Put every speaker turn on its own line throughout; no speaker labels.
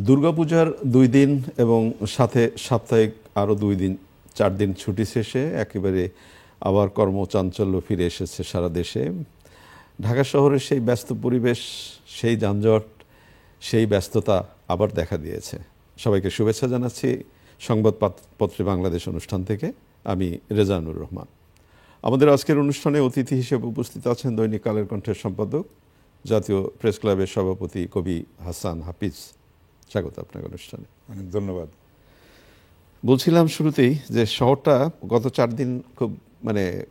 দুর্গাপূজার 2 দিন এবং সাথে সাপ্তাহিক আরও 2 দিন 4 দিন ছুটি শেষে একেবারে আবার কর্মচাঞ্চল্য ফিরে এসেছে সারা দেশে। ঢাকা শহরের সেই ব্যস্ত পরিবেশ, সেই যানজট, সেই ব্যস্ততা আবার দেখা দিয়েছে। সবাইকে শুভেচ্ছা জানাচ্ছি সংবাদপত্রে বাংলাদেশ অনুষ্ঠান থেকে। আমি রেজানুর রহমান। আমাদের আজকের অনুষ্ঠানে অতিথি হিসেবে উপস্থিত আছেন দৈনিক কালের কণ্ঠের সম্পাদক, জাতীয় প্রেস ক্লাবের সভাপতি কবি হাসান হাফিজ। স্বাগত আপনাকে অনুষ্ঠানে।
অনেক ধন্যবাদ।
বলছিলাম শুরুতেই যে শহরটা গত 4 দিন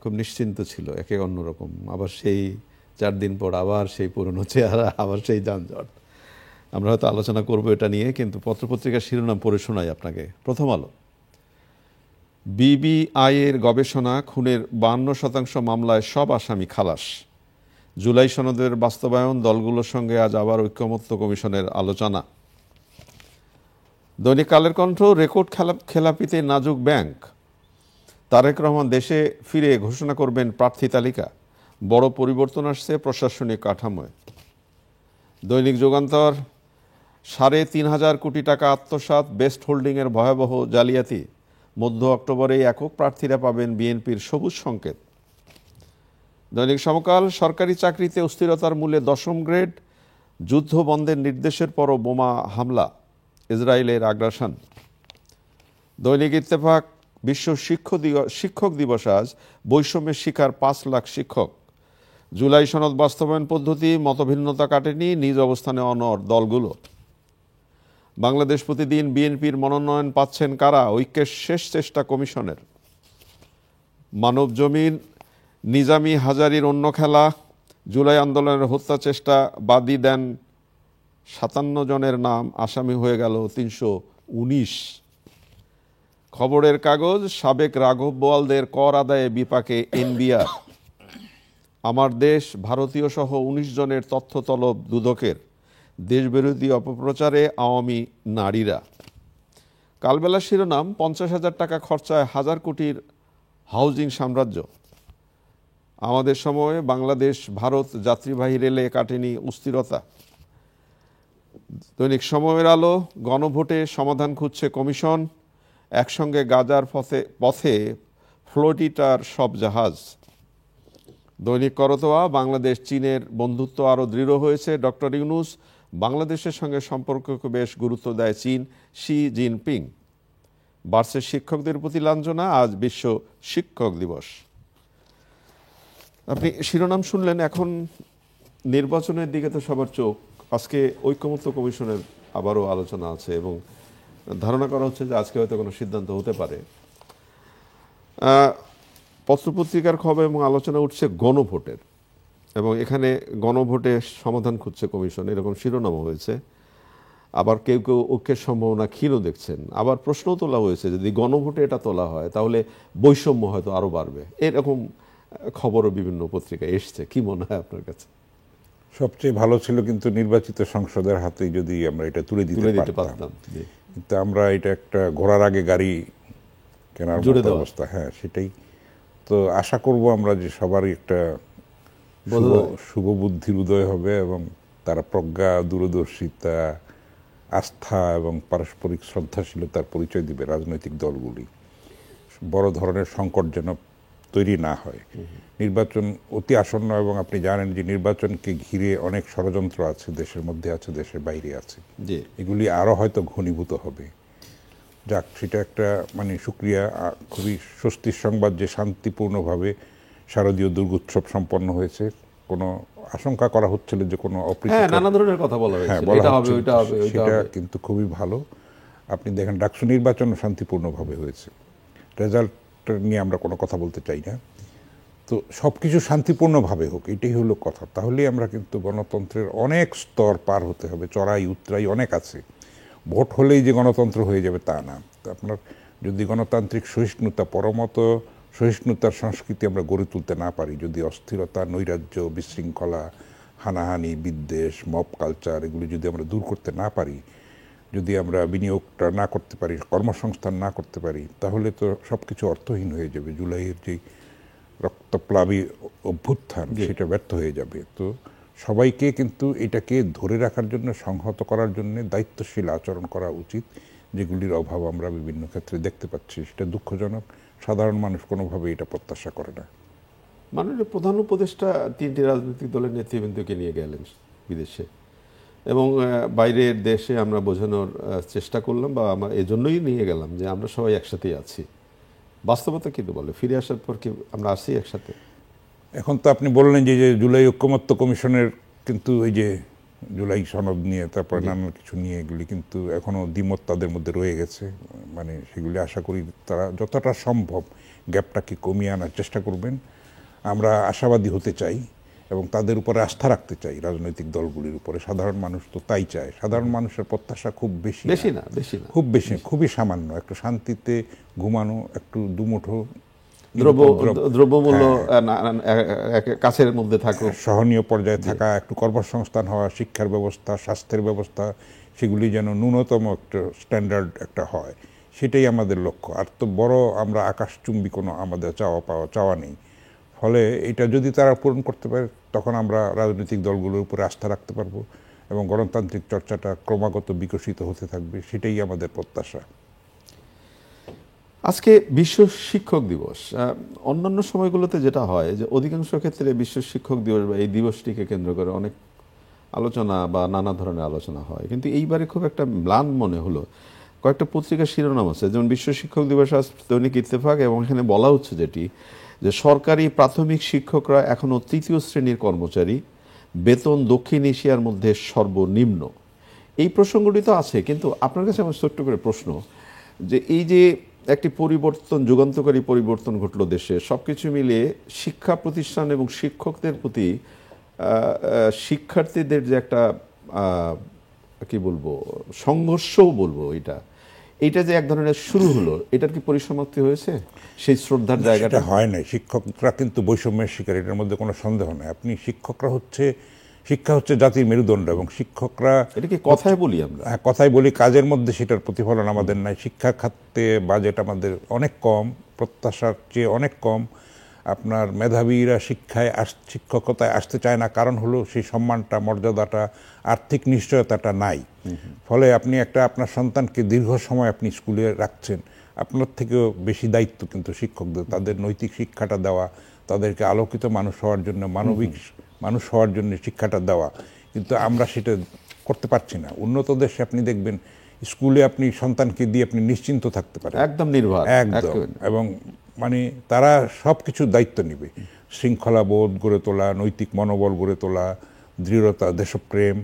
খুব নিশ্চিন্ত ছিল, একে অন্যরকম। আবার সেই 4 দিন পর আবার সেই পুরনো চেহারা, আবার সেই যানজট। আমরা হয়তো আলোচনা করব এটা নিয়ে, কিন্তু পত্রপত্রিকার শিরোনাম পড়ে শোনাই আপনাকে। প্রথম আলো, বিবিআইয়ের গবেষণা, খুনের 52% মামলায় সব আসামি খালাস। জুলাই সনদের বাস্তবায়ন, দলগুলোর সঙ্গে আজ আবার ঐকমত্য কমিশনের আলোচনা। দৈনিক কালের কণ্ঠ, রেকর্ড খেলাপিতে নাজুক ব্যাংক। তারেক রহমান দেশে ফিরে ঘোষণা করবেন প্রার্থী তালিকা। বড় পরিবর্তন আসছে প্রশাসনিক কাঠামোয়। দৈনিক যুগান্তর, 3,500 কোটি টাকা আত্মসাৎ, বেস্ট হোল্ডিংয়ের ভয়াবহ জালিয়াতি। মধ্য অক্টোবরে একক প্রার্থীরা পাবেন বিএনপির সবুজ সংকেত। দৈনিক সমকাল, সরকারি চাকরিতে অস্থিরতার মূলে 10ম গ্রেড। যুদ্ধ বন্ধের নির্দেশের পরও বোমা হামলা, ইসরায়েলের আগ্রাসন। দৈনিক ইত্তেফাক, বিশ্ব শিক্ষক দিবস আজ। বৈষম্যের শিকার 5 লাখ শিক্ষক। জুলাই সনদ বাস্তবায়ন পদ্ধতি, মতভিন্নতা কাটেনি, নিজ অবস্থানে অনড় দলগুলো। বাংলাদেশ প্রতিদিন, বিএনপির মনোনয়ন পাচ্ছেন কারা, ঐক্যের শেষ চেষ্টা কমিশনের। মানব জমিন, নিজামী হাজারীর অন্য খেলা। জুলাই আন্দোলনের হত্যা চেষ্টা, বাদী দেন 57 জনের নাম, আসামি হয়ে গেল 319। খবরের কাগজ, সাবেক রাঘব বোয়ালদের কর আদায়ে বিপাকে এনবিআর। আমার দেশ, ভারতীয় সহ 19 জনের তথ্য তলব দুদকের। দেশবিরোধী অপপ্রচারে আওয়ামী নারীরা। কালবেলা শিরোনাম, 50,000 টাকা খরচায় 1000 কোটির হাউজিং সাম্রাজ্য। আমাদের সময়ে বাংলাদেশ ভারত যাত্রীবাহী রেলে কাটেনি অস্থিরতা। দৈনিক সময়ের আলো, গণভোটে সমাধান খুঁজছে কমিশন। একসঙ্গে গাজার পথে ফ্লোরিডার সব জাহাজ। দৈনিক করতোয়া, বাংলাদেশ চীনের বন্ধুত্ব আরও দৃঢ় হয়েছে। ডক্টর ইউনূস, বাংলাদেশের সঙ্গে সম্পর্ককে বেশ গুরুত্ব দেয় চীন। Xi Jinping. বাড়ছে শিক্ষকদের প্রতি লাঞ্ছনা, আজ বিশ্ব শিক্ষক দিবস। আপনি শিরোনাম শুনলেন। এখন নির্বাচনের দিকে তো সবার চোখ। আজকে ঐকমত্য কমিশনের আবারও আলোচনা আছে এবং ধারণা করা হচ্ছে যে আজকে হয়তো কোনো সিদ্ধান্ত হতে পারে। পত্রপত্রিকার খবর এবং আলোচনা উঠছে গণভোটের, এবং এখানে গণভোটে সমাধান খুঁজছে কমিশন, এরকম শিরোনামও হয়েছে। আবার কেউ কেউ ঐক্যের সম্ভাবনা ক্ষীণও দেখছেন। আবার প্রশ্নও তোলা হয়েছে, যদি গণভোটে এটা তোলা হয় তাহলে বৈষম্য হয়তো আরও বাড়বে। এরকম খবরও বিভিন্ন পত্রিকায় এসছে। কি মনে হয় আপনার কাছে?
সবচেয়ে ভালো ছিল কিন্তু নির্বাচিত সংসদের হাতেই যদি আমরা এটা তুলে দিতে পারতাম। কিন্তু আমরা এটা একটা ঘোড়ার আগে গাড়ি কেনার মতো অবস্থা। হ্যাঁ, সেটাই তো আশা করব আমরা যে সবারই একটা শুভ বুদ্ধির উদয় হবে এবং তারা প্রজ্ঞা, দূরদর্শিতা, আস্থা এবং পারস্পরিক শ্রদ্ধাশীলতার পরিচয় দিবে রাজনৈতিক দলগুলি। বড় ধরনের সংকট যেন তৈরি না হয়। নির্বাচন অতি আসন্ন এবং আপনি জানেন যে নির্বাচনকে ঘিরে অনেক ষড়যন্ত্র আছে, দেশের মধ্যে আছে, দেশের বাইরে আছে। এগুলি আরও হয়তো ঘনীভূত হবে। যাক, সেটা একটা শুকরিয়া। খুবই স্বস্তির সংবাদ যে শান্তিপূর্ণভাবে শারদীয় দুর্গোৎসব সম্পন্ন হয়েছে। কোনো আশঙ্কা করা হচ্ছিল যে কোনো অপ্রীতিকর,
নানা ধরনের কথা বলা হয়েছে,
সেটা কিন্তু খুবই ভালো। আপনি দেখেন ডাকসু নির্বাচন শান্তিপূর্ণভাবে হয়েছে। রেজাল্ট নিয়ে আমরা কোনো কথা বলতে চাই না, তো সব কিছু শান্তিপূর্ণভাবে হোক, এটাই হলো কথা। তাহলেই আমরা কিন্তু গণতন্ত্রের অনেক স্তর পার হতে হবে, চড়াই উতরাই অনেক আছে। ভোট হলেই যে গণতন্ত্র হয়ে যাবে তা না। তো আপনার যদি গণতান্ত্রিক সহিষ্ণুতা, পরমত সহিষ্ণুতার সংস্কৃতি আমরা গড়ে তুলতে না পারি, যদি অস্থিরতা, নৈরাজ্য, বিশৃঙ্খলা, হানাহানি, বিদ্বেষ, মব কালচার এগুলি যদি আমরা দূর করতে না পারি, যদি আমরা বিনিয়োগটা না করতে পারি, কর্মসংস্থান না করতে পারি, তাহলে তো সব কিছু অর্থহীন হয়ে যাবে। জুলাইয়ের যে রক্তপ্লাবী অভ্যুত্থান সেটা ব্যর্থ হয়ে যাবে। তো সবাইকে কিন্তু এটাকে ধরে রাখার জন্য, সংহত করার জন্য দায়িত্বশীল আচরণ করা উচিত, যেগুলির অভাব আমরা বিভিন্ন ক্ষেত্রে দেখতে পাচ্ছি। সেটা দুঃখজনক। সাধারণ মানুষ কোনোভাবে এটা প্রত্যাশা করে না।
মাননীয় প্রধান উপদেষ্টা 3টি রাজনৈতিক দলের নেতৃবৃন্দকে নিয়ে গেলেন বিদেশে, এবং বাইরের দেশে আমরা বোঝানোর চেষ্টা করলাম, বা আমরা এজন্যই নিয়ে গেলাম যে আমরা সবাই একসাথেই আছি। বাস্তবতা কিন্তু বলে ফিরে আসার পর কি আমরা আসি একসাথে?
এখন তো আপনি বললেন যে জুলাই ঐক্যমত্য কমিশনের কিন্তু এই যে জুলাই সনদ নিয়ে, তারপরে নানান কিছু নিয়ে, এগুলি কিন্তু এখনো দ্বিমত তাদের মধ্যে রয়ে গেছে। মানে সেগুলি আশা করি তারা যতটা সম্ভব গ্যাপটাকে কমিয়ে আনার চেষ্টা করবেন। আমরা আশাবাদী হতে চাই এবং তাদের উপরে আস্থা রাখতে চাই, রাজনৈতিক দলগুলির উপরে। সাধারণ মানুষ তো তাই চায়। সাধারণ মানুষের প্রত্যাশা খুব বেশি না, খুব বেশি, খুবই সামান্য। একটু শান্তিতে ঘুমানো, একটু দুমুঠো
দ্রব্যমূল্য কাছের মধ্যে থাকুক,
সহনীয় পর্যায়ে থাকা, একটু কর্মসংস্থান হওয়া, শিক্ষার ব্যবস্থা, স্বাস্থ্যের ব্যবস্থা, সেগুলি যেন ন্যূনতম একটা স্ট্যান্ডার্ড একটা হয়, সেটাই আমাদের লক্ষ্য। আর তো বড় আমরা আকাশচুম্বী কোনো আমাদের চাওয়া নেই। ফলে এটা যদি তারা পূরণ করতে পারে, তখন আমরা রাজনৈতিক দলগুলোর উপরে আস্থা রাখতে পারবো এবং গণতান্ত্রিক চর্চাটা ক্রমাগত বিকশিত হতে থাকবে। সেটাই আমাদের প্রত্যাশা।
আজকে বিশ্ব শিক্ষক দিবস। অন্যান্য সময়গুলোতে যেটা হয় যে অধিকাংশ ক্ষেত্রে বিশ্ব শিক্ষক দিবস বা এই দিবসটিকে কেন্দ্র করে অনেক আলোচনা বা নানা ধরনের আলোচনা হয়, কিন্তু এইবারে খুব একটা ম্লান মনে হলো। কয়েকটা পত্রিকার শিরোনাম আছে, যেমন বিশ্ব শিক্ষক দিবস আজ দৈনিক ইত্তেফাক, এবং এখানে বলা হচ্ছে যেটি যে সরকারি প্রাথমিক শিক্ষকরা এখনও 3য় শ্রেণীর কর্মচারী, বেতন দক্ষিণ এশিয়ার মধ্যে সর্বনিম্ন। এই প্রসঙ্গটি তো আছে, কিন্তু আপনার কাছে আমার ছোট্ট করে প্রশ্ন, যে এই যে একটি পরিবর্তন, যুগান্তকারী পরিবর্তন ঘটলো দেশে, সব কিছু মিলিয়ে শিক্ষা প্রতিষ্ঠান এবং শিক্ষকদের প্রতি শিক্ষার্থীদের যে একটা কি বলবো, সংঘর্ষও বলবো, এইটা যে এক ধরনের শুরু হলো, এটার কি পরিসমাপ্তি হয়েছে? সেই শ্রদ্ধার জায়গাটা
হয় নাই। শিক্ষকরা কিন্তু বৈষম্যের শিকার, এটার মধ্যে কোনো সন্দেহ নেই। আপনি শিক্ষা হচ্ছে জাতির মেরুদণ্ড, এবং শিক্ষকরা,
এটা কি কথায় বলি আমরা?
হ্যাঁ, কথাই বলি, কাজের মধ্যে সেটার প্রতিফলন আমাদের নাই। শিক্ষা খাতে বাজেট আমাদের অনেক কম, প্রত্যাশার চেয়ে অনেক কম। আপনার মেধাবীরা শিক্ষকতায় আসতে চায় না, কারণ হলো সেই সম্মানটা, মর্যাদাটা, আর্থিক নিশ্চয়তাটা নাই। ফলে আপনি আপনার সন্তানকে দীর্ঘ সময় আপনি স্কুলে রাখছেন, আপনার থেকেও বেশি দায়িত্ব কিন্তু শিক্ষকদের, তাদের নৈতিক শিক্ষাটা দেওয়া, তাদেরকে আলোকিত মানুষ হওয়ার জন্য, মানবিক মানুষ হওয়ার জন্য শিক্ষাটা দেওয়া। কিন্তু আমরা সেটা করতে পারছি না। উন্নত দেশে আপনি দেখবেন স্কুলে আপনি সন্তানকে দিয়ে আপনি নিশ্চিন্ত থাকতে পারেন,
একদম নির্ভর,
একদম, এবং মানে তারা সব কিছুর দায়িত্ব নেবে। শৃঙ্খলা বোধ গড়ে তোলা, নৈতিক মনোবল গড়ে তোলা, দৃঢ়তা, দেশপ্রেম,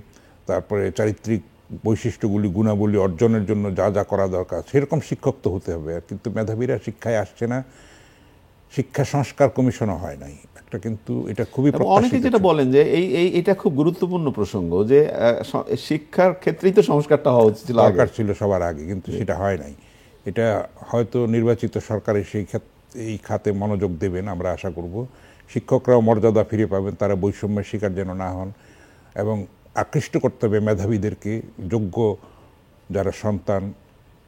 তারপরে চারিত্রিক বৈশিষ্ট্যগুলি, গুণাবলী অর্জনের জন্য যা যা করা দরকার, সেরকম শিক্ষক তো হতে হবে। কিন্তু মেধাবীরা শিক্ষায় আসছে না, শিক্ষা সংস্কার কমিশনও হয় নাই একটা, কিন্তু এটা খুবই
অনেকে যেটা বলেন যে এটা খুব গুরুত্বপূর্ণ প্রসঙ্গ, যে শিক্ষার ক্ষেত্রেই তো সংস্কারটা হওয়া উচিত,
দরকার ছিল সবার আগে, কিন্তু সেটা হয় নাই। এটা হয়তো নির্বাচিত সরকারে এই খাতে মনোযোগ দেবেন, আমরা আশা করব। শিক্ষকরাও মর্যাদা ফিরে পাবেন, তারা বৈষম্যের শিকার যেন না হন, এবং আকৃষ্ট করতে হবে মেধাবীদেরকে, যোগ্য যারা সন্তান,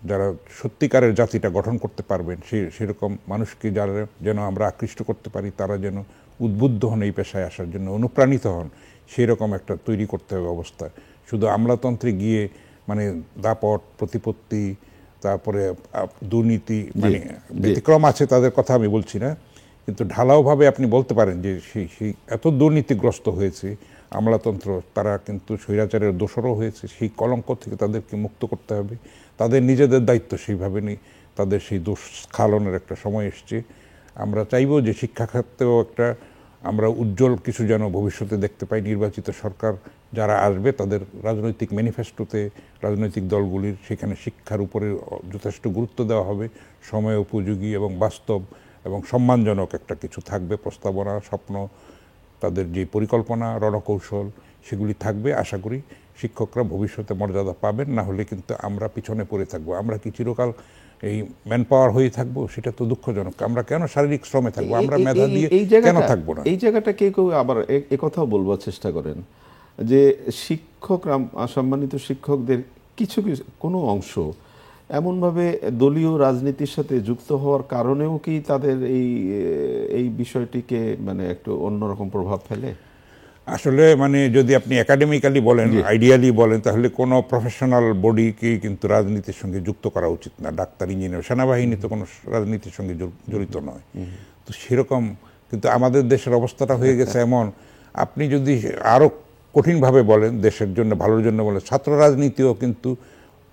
যারা সত্যিকারের জাতিটা গঠন করতে পারবেন, সেরকম মানুষকে যারা যেন আমরা আকৃষ্ট করতে পারি, তারা যেন উদ্বুদ্ধ হন এই পেশায় আসার জন্য, অনুপ্রাণিত হন, সেই রকম একটা তৈরি করতে হবে অবস্থা। শুধু আমলাতন্ত্রে গিয়ে মানে দাপট, প্রতিপত্তি, তারপরে দুর্নীতি, মানে ব্যতিক্রম আছে তাদের কথা আমি বলছি না, কিন্তু ঢালাওভাবে আপনি বলতে পারেন যে সেই এত দুর্নীতিগ্রস্ত হয়েছে আমলাতন্ত্র, তারা কিন্তু স্বৈরাচারের দোষরও হয়েছে। সেই কলঙ্ক থেকে তাদেরকে মুক্ত করতে হবে। তাদের নিজেদের দায়িত্ব সেইভাবে নেই, তাদের সেই দোষ স্খালনের একটা সময় এসছে। আমরা চাইব যে শিক্ষা খাতেও একটা আমরা উজ্জ্বল কিছু যেন ভবিষ্যতে দেখতে পাই। নির্বাচিত সরকার যারা আসবে, তাদের রাজনৈতিক ম্যানিফেস্টোতে, রাজনৈতিক দলগুলির, সেখানে শিক্ষার উপরে যথেষ্ট গুরুত্ব দেওয়া হবে। সময় উপযোগী এবং বাস্তব এবং সম্মানজনক একটা কিছু থাকবে, প্রস্তাবনা, স্বপ্ন, তাদের যে পরিকল্পনা, রণকৌশল, সেগুলি থাকবে। আশা করি শিক্ষকরা ভবিষ্যতে মর্যাদা পাবেন, না হলে কিন্তু আমরা পিছনে পড়ে থাকবো। আমরা কি চিরকাল এই ম্যান পাওয়ার হয়ে থাকবো? সেটা তো দুঃখজনক। আমরা কেন শারীরিক শ্রমে থাকবো? আমরা মেধা দিয়ে কেন থাকবো না?
এই জায়গাটা কেউ আবার একথাও বলবার চেষ্টা করেন যে শিক্ষকরা, সম্মানিত শিক্ষকদের কিছু কোনো অংশ এমনভাবে দলীয় রাজনীতির সাথে যুক্ত হওয়ার কারণেও কি তাদের এই বিষয়টিকে মানে একটু অন্যরকম প্রভাব ফেলে?
আসলে মানে যদি আপনি একাডেমিক্যালি বলেন, আইডিয়ালি বলেন, তাহলে কোনো প্রফেশনাল বডিকে কিন্তু রাজনীতির সঙ্গে যুক্ত করা উচিত না। ডাক্তার, ইঞ্জিনিয়ার, সেনাবাহিনী তো কোনো রাজনীতির সঙ্গে জড়িত নয়। তো সেরকম কিন্তু আমাদের দেশের অবস্থাটা হয়ে গেছে এমন, আপনি যদি আরও কঠিনভাবে বলেন, দেশের জন্য ভালোর জন্য বলেন, ছাত্র রাজনীতিও কিন্তু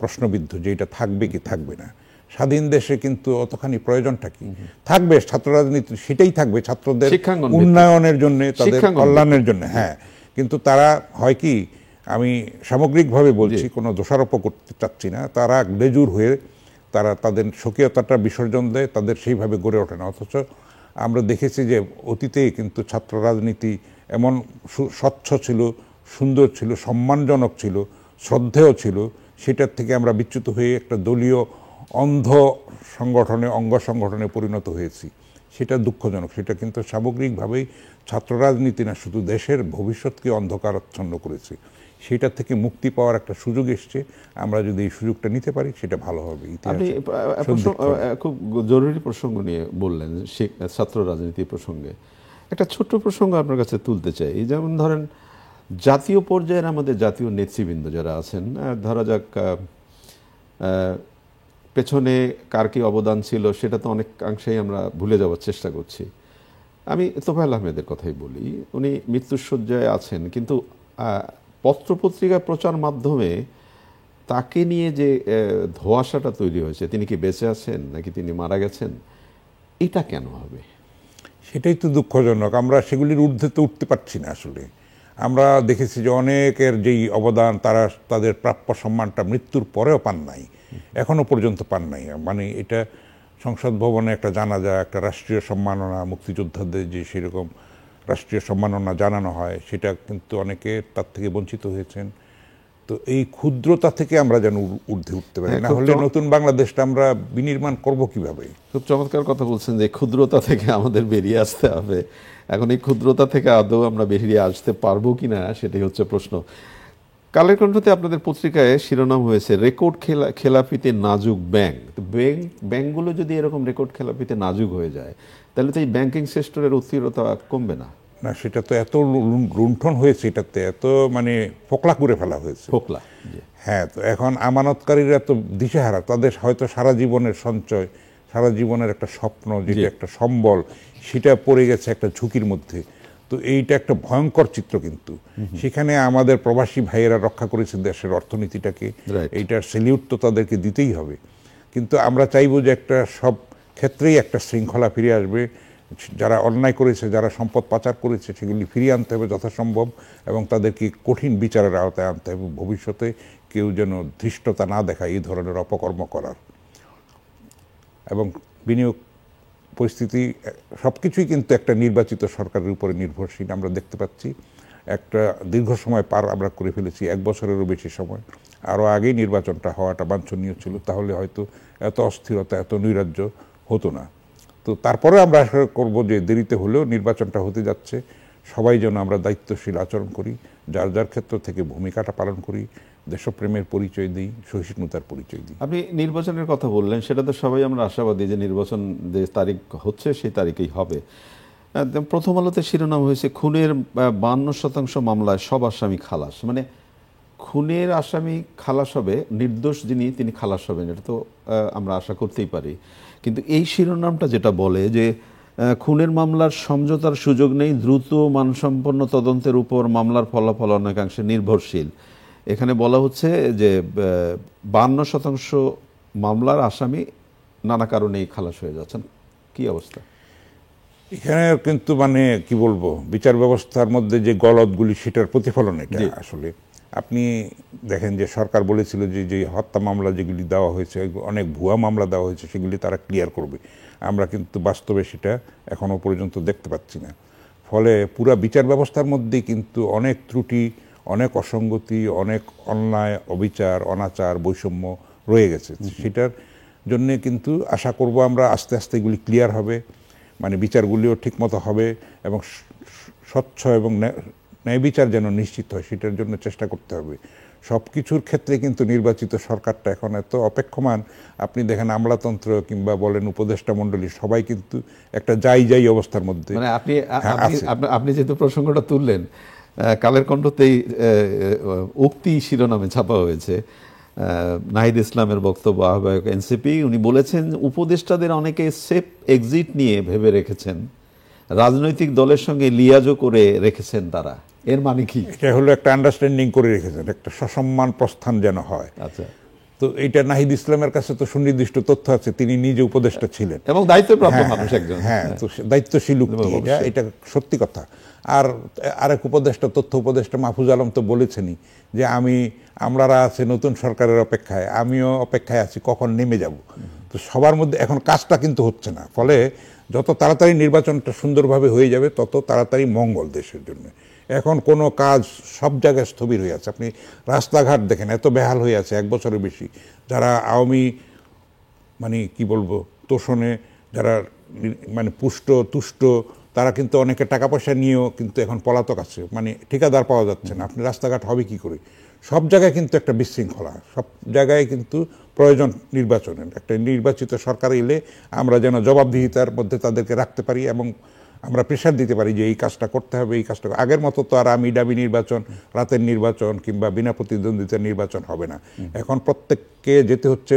প্রশ্নবিদ্ধ যে এটা থাকবে কি থাকবে না। স্বাধীন দেশে কিন্তু অতখানি প্রয়োজনটা কি? থাকবে ছাত্র রাজনীতি, সেটাই থাকবে ছাত্রদের উন্নয়নের জন্য, তাদের কল্যাণের জন্য। হ্যাঁ, কিন্তু তারা হয় কি, আমি সামগ্রিকভাবে বলছি, কোনো দোষারোপ করতে চাচ্ছি না, তারা গ্লেজুর হয়ে তারা তাদের স্বকীয়তাটা বিসর্জন দেয়, তাদের সেইভাবে গড়ে ওঠে না। অথচ আমরা দেখেছি যে অতীতে কিন্তু ছাত্র রাজনীতি এমন স্বচ্ছ ছিল, সুন্দর ছিল, সম্মানজনক ছিল, শ্রদ্ধেয় ছিল। সেটার থেকে আমরা বিচ্যুত হয়ে একটা দলীয় অন্ধ সংগঠনে, অঙ্গ সংগঠনে পরিণত হয়েছি। সেটা দুঃখজনক। সেটা কিন্তু সামগ্রিকভাবেই ছাত্র রাজনীতি না, শুধু দেশের ভবিষ্যৎকে অন্ধকারাচ্ছন্ন করেছে। সেটা থেকে মুক্তি পাওয়ার একটা সুযোগ এসছে। আমরা যদি এই সুযোগটা নিতে পারি সেটা ভালো হবে।
আপনি খুব জরুরি প্রসঙ্গ নিয়ে বললেন, ছাত্র রাজনীতি প্রসঙ্গে একটা ছোট্ট প্রসঙ্গ আপনার কাছে তুলতে চাই। যেমন ধরেন, জাতীয় পর্যায়ের আমাদের জাতীয় নেতৃবৃন্দ যারা আছেন, ধরা যাক পেছনে কার কি অবদান ছিল সেটা তো অনেকাংশেই আমরা ভুলে যাওয়ার চেষ্টা করছি। আমি তোফায়েল আহমেদের কথাই বলি। উনি মৃত্যুশয্যায় আছেন, কিন্তু পত্রপত্রিকা প্রচার মাধ্যমে তাকে নিয়ে যে ধোঁয়াশাটা তৈরি হয়েছে, তিনি কি বেঁচে আছেন নাকি তিনি মারা গেছেন, এটা কেন হবে?
সেটাই তো দুঃখজনক। আমরা সেগুলির ঊর্ধ্বে তো উঠতে পারছি না। আসলে আমরা দেখেছি যে অনেকের যেই অবদান, তারা তাদের প্রাপ্য সম্মানটা মৃত্যুর পরেও পান নাই, এখনো পর্যন্ত পান নাই। মানে এটা সংসদ ভবনে একটা জানাজা, একটা রাষ্ট্রীয় সম্মাননা, মুক্তিযোদ্ধাদের যে সেরকম রাষ্ট্রীয় সম্মাননা জানানো হয়, সেটা কিন্তু অনেকে তার থেকে বঞ্চিত হয়েছেন। তো এই ক্ষুদ্রতা থেকে আমরা যেন ঊর্ধ্বে উঠতে পারি, না হলে নতুন বাংলাদেশটা আমরা বিনির্মাণ করব কিভাবে?
খুব চমৎকার কথা বলছেন যে ক্ষুদ্রতা থেকে আমাদের বেরিয়ে আসতে হবে। এখন এই ক্ষুদ্রতা থেকে আদৌ আমরা বেরিয়ে আসতে পারবো কিনা সেটাই হচ্ছে প্রশ্ন। কালের কণ্ঠতে আপনাদের পত্রিকায় শিরোনাম হয়েছে রেকর্ড খেলাপিতে নাজুক ব্যাংক। তো ব্যাংকগুলো যদি এরকম রেকর্ড খেলাপিতে নাজুক হয়ে যায়, তাহলে তো এই ব্যাংকিং সেক্টরের অস্থিরতা কমবে না?
না, সেটা তো এত লুণ্ঠন হয়েছে, এটাতে এত মানে ফোকলা করে ফেলা হয়েছে।
ফোকলা,
হ্যাঁ। তো এখন আমানতকারীরা তো দিশেহারা, তাদের হয়তো সারা জীবনের সঞ্চয়, সারা জীবনের একটা স্বপ্ন, যেটা একটা সম্বল, সেটা পড়ে গেছে একটা ঝুঁকির মধ্যে। তো এইটা একটা ভয়ঙ্কর চিত্র। কিন্তু সেখানে আমাদের প্রবাসী ভাইয়েরা রক্ষা করেছে দেশের অর্থনীতিটাকে, এইটার সেলিউট তো তাদেরকে দিতেই হবে। কিন্তু আমরা চাইবো যে একটা সব ক্ষেত্রেই একটা শৃঙ্খলা ফিরে আসবে। যারা অন্যায় করেছে, যারা সম্পদ পাচার করেছে, সেগুলি ফিরিয়ে আনতে হবে যথাসম্ভব, এবং তাদেরকে কঠিন বিচারের আওতায় আনতে হবে। ভবিষ্যতে কেউ যেন ধৃষ্টতা না দেখায় এই ধরনের অপকর্ম করার। এবং বিনিয়োগ পরিস্থিতি সব কিছুই কিন্তু একটা নির্বাচিত সরকারের উপরে নির্ভরশীল। আমরা দেখতে পাচ্ছি একটা দীর্ঘ সময় পার আমরা করে ফেলেছি, 1 বছরেরও বেশি সময়। আরও আগেই নির্বাচনটা হওয়াটা বাঞ্ছনীয় ছিল, তাহলে হয়তো এত অস্থিরতা, এত নৈরাজ্য হতো না। তো তারপরে আমরা আশা করব যে দেরিতে হলেও নির্বাচনটা হতে যাচ্ছে, সবাই যেন আমরা দায়িত্বশীল আচরণ করি, যার যার ক্ষেত্র থেকে ভূমিকাটা পালন করি, দেশপ্রেমের পরিচয় দিই, সহিষ্ণুতার পরিচয় দিই।
আপনি নির্বাচনের কথা বললেন, সেটা তো সবাই আমরা আশাবাদী যে নির্বাচন যে তারিখ হচ্ছে সেই তারিখেই হবে। প্রথম আলোতে শিরোনাম হয়েছে খুনের 52% মামলায় সব আসামি খালাস। মানে খুনের আসামি খালাস হবে, নির্দোষ যিনি তিনি খালাস হবেন, এটা তো আমরা আশা করতেই পারি। কিন্তু এই শিরোনামটা যেটা বলে যে খুনের মামলার সমঝোতার সুযোগ নেই, দ্রুত মানসম্পন্ন তদন্তের উপর মামলার ফলাফল অনেকাংশে নির্ভরশীল। এখানে বলা হচ্ছে যে 52% মামলার আসামি নানা কারণেই খালাস হয়ে যাচ্ছেন। কি অবস্থা
এখানে? কিন্তু মানে কি বলবো, বিচার ব্যবস্থার মধ্যে যে গলদগুলি, সেটার প্রতিফলন এটা। আসলে আপনি দেখেন যে সরকার বলেছিল যে হত্যা মামলা যেগুলি দেওয়া হয়েছে, অনেক ভুয়া মামলা দেওয়া হয়েছে, সেগুলি তারা ক্লিয়ার করবে। আমরা কিন্তু বাস্তবে সেটা এখনো পর্যন্ত দেখতে পাচ্ছি না। ফলে পুরা বিচার ব্যবস্থার মধ্যেই কিন্তু অনেক ত্রুটি, অনেক অসঙ্গতি, অনেক অন্যায়, অবিচার, অনাচার, বৈষম্য রয়ে গেছে। সেটার জন্যে কিন্তু আশা করব আমরা আস্তে আস্তে এগুলি ক্লিয়ার হবে, মানে বিচারগুলিও ঠিকমতো হবে, এবং স্বচ্ছ এবং ন্যায় বিচার যেন নিশ্চিত হয়, সেটার জন্য চেষ্টা করতে হবে। সব কিছুর ক্ষেত্রে কিন্তু নির্বাচিত সরকারটা এখন এত অপেক্ষমান। আপনি দেখেন আমলাতন্ত্র কিংবা বলেন উপদেষ্টা মণ্ডলী, সবাই কিন্তু একটা যাই অবস্থার মধ্যে।
মানে আপনি যেহেতু প্রসঙ্গটা তুললেন, কালের কণ্ঠতেই উক্তি শিরোনামে ছাপা হয়েছে। নাহিদ ইসলামের বক্তব্য, আহ্বায়ক এনসিপি, উনি বলেছেন উপদেষ্টাদের অনেকে সেফ এক্সিট নিয়ে ভেবে রেখেছেন, রাজনৈতিক দলের সঙ্গে লিয়াজও করে রেখেছেন তারা। এর মানে কি?
এটা হলো একটা আন্ডারস্ট্যান্ডিং করে রেখেছেন, একটা সসম্মান প্রস্থান যেন হয়।
আচ্ছা,
তো এটা নাহিদ ইসলামের কাছে তো সুনির্দিষ্ট তথ্য আছে, তিনি নিজে উপদেষ্টা ছিলেন
এবং দায়িত্বপ্রাপ্ত মানুষ একজন।
হ্যাঁ, তো দায়িত্বশীল উক্তি, এটা সত্যি কথা। আর আরেক উপদেষ্টা, তথ্য উপদেষ্টা মাহফুজ আলম তো বলেছেনই যে আমরা আছে নতুন সরকারের অপেক্ষায়, আমিও অপেক্ষায় আছি কখন নেমে যাব। তো সবার মধ্যে এখন কাজটা কিন্তু হচ্ছে না, ফলে যত তাড়াতাড়ি নির্বাচনটা সুন্দরভাবে হয়ে যাবে তত তাড়াতাড়ি মঙ্গল দেশের জন্য। এখন কোনো কাজ সব জায়গায় স্থবির হয়ে আছে। আপনি রাস্তাঘাট দেখেন এত বেহাল হয়ে আছে, 1 বছরের বেশি। যারা আওয়ামী মানে কি বলবো তোষণে যারা মানে তুষ্ট, তারা কিন্তু অনেকে টাকা পয়সা নিয়েও কিন্তু এখন পলাতক আছে, মানে ঠিকাদার পাওয়া যাচ্ছে না। আপনি রাস্তাঘাট হবে কি করে? সব জায়গায় কিন্তু একটা বিশৃঙ্খলা, সব জায়গায় কিন্তু প্রয়োজন নির্বাচনের। একটা নির্বাচিত সরকার এলে আমরা যেন জবাবদিহিতার মধ্যে তাদেরকে রাখতে পারি এবং আমরা প্রেশার দিতে পারি যে এই কাজটা করতে হবে, এই কাজটা। আগের মতো তো আর ডাবি নির্বাচন, রাতের নির্বাচন কিংবা বিনা প্রতিদ্বন্দ্বিতার নির্বাচন হবে না। এখন প্রত্যেককে যেতে হচ্ছে,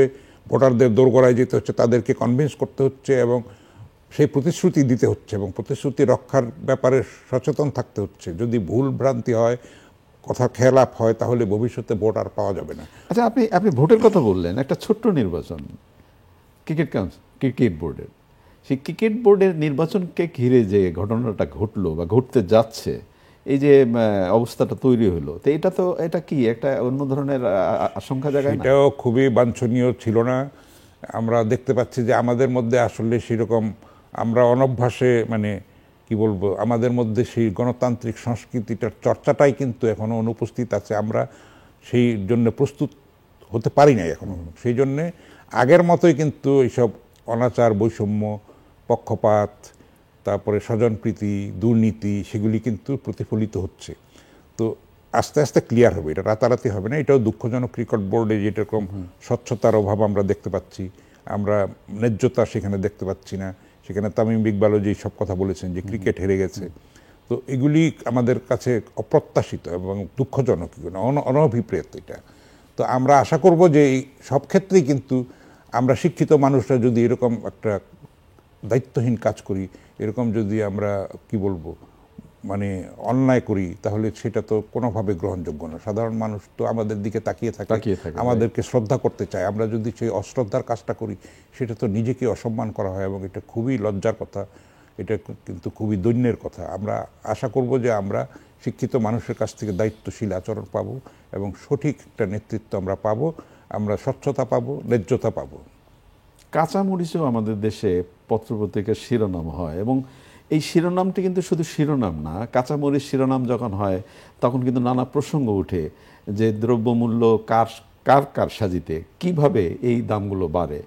ভোটারদের দোরগোড়ায় যেতে হচ্ছে, তাদেরকে কনভিন্স করতে হচ্ছে এবং সেই প্রতিশ্রুতি দিতে হচ্ছে এবং প্রতিশ্রুতি রক্ষার ব্যাপারে সচেতন থাকতে হচ্ছে। যদি ভুল ভ্রান্তি হয়, কথা খেলাপ হয়, তাহলে ভবিষ্যতে ভোট আর পাওয়া যাবে না।
আচ্ছা, আপনি ভোটের কথা বললেন, একটা ছোট্ট নির্বাচন ক্রিকেট বোর্ডের, সেই ক্রিকেট বোর্ডের নির্বাচনকে ঘিরে যে ঘটনাটা ঘটলো বা ঘটতে যাচ্ছে, এই যে অবস্থাটা তৈরি হলো, তো এটা কি একটা অন্য ধরনের আশঙ্কা জায়গায়?
এটাও খুবই বাঞ্ছনীয় ছিল না। আমরা দেখতে পাচ্ছি যে আমাদের মধ্যে আসলে সেরকম আমরা অনভ্যাসে মানে কি বলবো, আমাদের মধ্যে সেই গণতান্ত্রিক সংস্কৃতিটার চর্চাটাই কিন্তু এখনো অনুপস্থিত আছে। আমরা সেই জন্য প্রস্তুত হতে পারি নাই এখনো। সেই জন্যে আগের মতোই কিন্তু এইসব অনাচার, বৈষম্য, পক্ষপাত, তারপরে স্বজনপ্রীতি, দুর্নীতি, সেগুলি কিন্তু প্রতিফলিত হচ্ছে। তো আস্তে আস্তে ক্লিয়ার হবে, এটা রাতারাতি হবে না। এটাও দুঃখজনক, ক্রিকেট বোর্ডে যেরকম স্বচ্ছতার অভাব আমরা দেখতে পাচ্ছি, আমরা ন্যায্যতা সেখানে দেখতে পাচ্ছি না। সেখানে তামিম ইকবালও যেই সব কথা বলেছেন যে ক্রিকেট হেরে গেছে, তো এগুলি আমাদের কাছে অপ্রত্যাশিত এবং দুঃখজনক, অনভিপ্রেত এটা। তো আমরা আশা করব যে এই সব ক্ষেত্রেই কিন্তু আমরা শিক্ষিত মানুষরা যদি এরকম একটা দায়িত্বহীন কাজ করি, এরকম যদি আমরা কি বলবো মানে অন্যায় করি, তাহলে সেটা তো কোনোভাবে গ্রহণযোগ্য না। সাধারণ মানুষ তো আমাদের দিকে তাকিয়ে থাকে, আমাদেরকে শ্রদ্ধা করতে চায়। আমরা যদি সেই অশ্রদ্ধার কাজটা করি, সেটা তো নিজেকে অসম্মান করা হয় এবং এটা খুবই লজ্জার কথা, এটা কিন্তু খুবই দৈন্যের কথা। আমরা আশা করব যে আমরা শিক্ষিত মানুষের কাছ থেকে দায়িত্বশীল আচরণ পাবো এবং সঠিক একটা নেতৃত্ব আমরা পাবো, আমরা স্বচ্ছতা পাবো, ন্যায্যতা পাবো।
কাঁচামরিচও আমাদের দেশে পত্রপত্রিকার শিরোনাম হয় এবং এই শিরোনামটি কিন্তু শুধু শিরোনাম না, কাঁচামরিচ শিরোনাম যখন হয় তখন কিন্তু নানা প্রসঙ্গ ওঠে যে দ্রব্যমূল্য কার সাজিতে কিভাবে এই দামগুলো বাড়ে।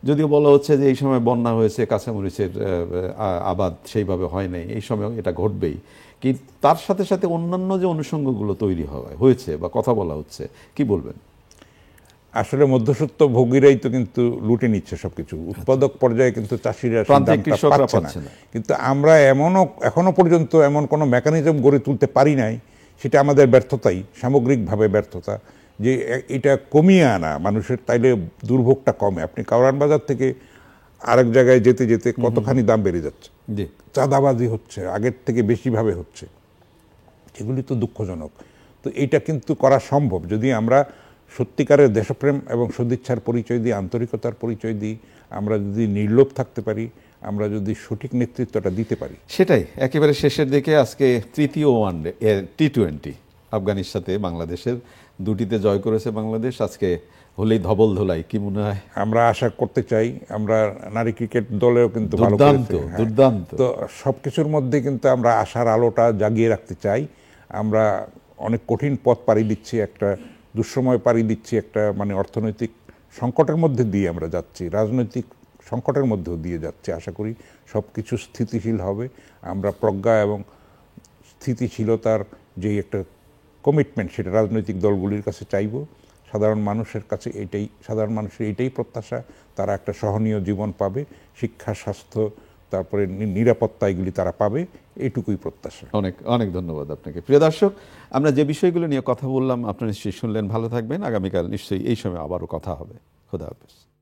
যদিও বলা হচ্ছে যে এই সময় বন্যা হয়েছে, কাঁচামরিচের আবাদ সেইভাবে হয় নাই, এই সময় এটা ঘটবেই। কিন্তু তার সাথে সাথে অন্যান্য যে অনুষঙ্গগুলো তৈরি হয়েছে বা কথা বলা হচ্ছে, কি বলবেন?
আসলে মধ্যস্বত্ব ভোগীরাই তো কিন্তু লুটে নিচ্ছে সবকিছু। উৎপাদক পর্যায়ে কিন্তু চাষিরা পাচ্ছে না। কিন্তু আমরা এখনো পর্যন্ত এমন কোনো মেকানিজম গড়ে তুলতে পারি নাই, সেটা আমাদের ব্যর্থতাই, সামগ্রিকভাবে ব্যর্থতা, যে এটা কমিয়ে আনা মানুষের, তাইলে দুর্ভোগটা কমে। আপনি কাউরান বাজার থেকে আরেক জায়গায় যেতে যেতে কতখানি দাম বেড়ে যাচ্ছে, চাঁদাবাজি হচ্ছে, আগের থেকে বেশিভাবে হচ্ছে, এগুলি তো দুঃখজনক। তো এইটা কিন্তু করা সম্ভব যদি আমরা সত্যিকারের দেশপ্রেম এবং সদিচ্ছার পরিচয় দিই, আন্তরিকতার পরিচয় দিই, আমরা যদি নির্লোভ থাকতে পারি, আমরা যদি সঠিক নেতৃত্বটা দিতে পারি।
সেটাই একেবারে শেষের দিকে আজকে তৃতীয় ওয়ানডে T20 আফগানিস্তানের সাথে বাংলাদেশের, দুটিতে জয় করেছে বাংলাদেশ। আজকে হলেই ধবল ধোলাই, কি মনে হয়?
আমরা আশা করতে চাই, আমরা নারী ক্রিকেট দলেও কিন্তু ভালো করেছে,
দুর্দান্ত।
তো সবকিছুর মধ্যে কিন্তু আমরা আশার আলোটা জাগিয়ে রাখতে চাই। আমরা অনেক কঠিন পথ পাড়ি দিচ্ছি, একটা দুঃসময় পাড়ি দিচ্ছি, একটা মানে অর্থনৈতিক সংকটের মধ্যে দিয়ে আমরা যাচ্ছি, রাজনৈতিক সংকটের মধ্যেও দিয়ে যাচ্ছি। আশা করি সব কিছু স্থিতিশীল হবে। আমরা প্রজ্ঞা এবং স্থিতিশীলতার যে একটা কমিটমেন্ট, সেটা রাজনৈতিক দলগুলির কাছে চাইব। সাধারণ মানুষের এইটাই প্রত্যাশা, তারা একটা সহনীয় জীবন পাবে, শিক্ষা, স্বাস্থ্য, তারপরে নিরাপত্তা এগুলি তারা পাবে, এইটুকুই প্রত্যাশা।
অনেক অনেক ধন্যবাদ আপনাকে। প্রিয় দর্শক, আমরা যে বিষয়গুলো নিয়ে কথা বললাম আপনারা নিশ্চয়ই শুনলেন। ভালো থাকবেন। আগামীকাল নিশ্চয়ই এই সময় আবারও কথা হবে। খোদা হাফেজ।